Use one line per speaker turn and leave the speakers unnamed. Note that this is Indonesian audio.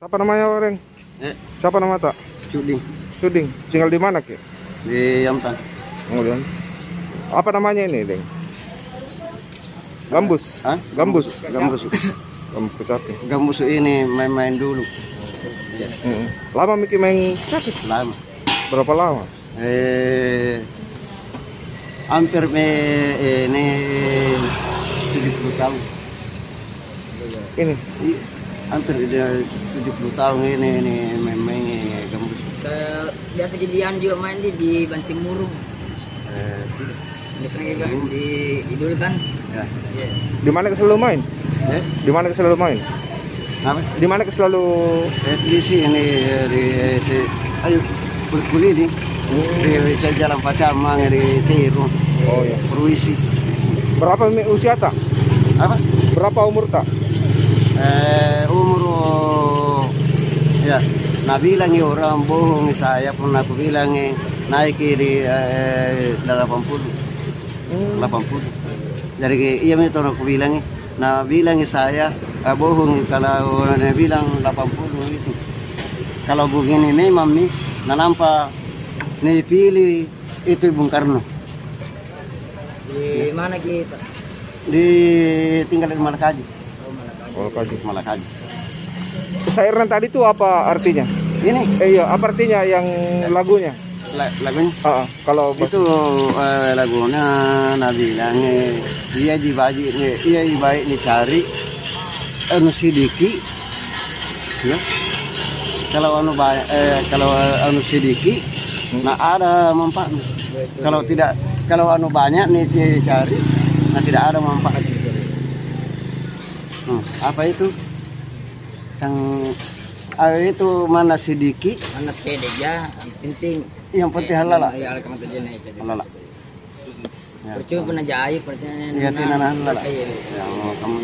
Apa namanya orang? Siapa nama tak?
Suding.
Suding. Tinggal di mana, Ki?
Di Yamtan.
Oh, di Yamtan. Apa namanya ini, Deng? Gambus.
Hah?
Gambus.
Gambus.
Gambus kecapi.
Gambus ini main-main dulu. Ya.
Lama Miki main kecapi?
Lama.
Berapa lama?
Hampir ini 70 tahun.
Ini?
Hampir 70 tahun ini main gambus.
Biasa jadian juga main di Bantimurung. Di dulu kan.
Ya.
Yeah.
Di mana selalu main? Di mana selalu main?
Apa?
Di mana selalu?
Di sini ayo berkeliling. Di jalan Pacamang di Tiru.
Oh ya.
Perwisi.
Berapa usia tak?
Apa?
Berapa umur tak?
Umur ya, nah bilang orang bohong, saya pun aku bilang naik di 80. 80. Jadi iya itu aku bilang, nah bilang saya bohong kalau bilang 80 itu. Kalau begini memang nih, nah nampak nih pilih itu Bung Karno.
Di mana kita?
tinggal di Malakaji.
Oh, kaji.
Malakaji.
Sairan tadi tuh apa artinya?
Ini
Iya, apa artinya yang lagunya?
lagunya.
Kalau
Itu lagunya Nabi bilang iya dibaji iya baik dicari anu sidiki ya. Kalau anu banyak kalau anu sidiki nah ada manfaatnya. Kalau anu banyak nih dicari nah tidak ada manfaatnya. Apa itu? Yang itu mana sidiki?
Mana sekede ya, yang penting.
Yang penting halal lah.
Ya alkamat aja nih.
Halal lah.
Percuma pernah jahit, percuma.
Iya, tinanan halal lah.
Iya.
Yang kamu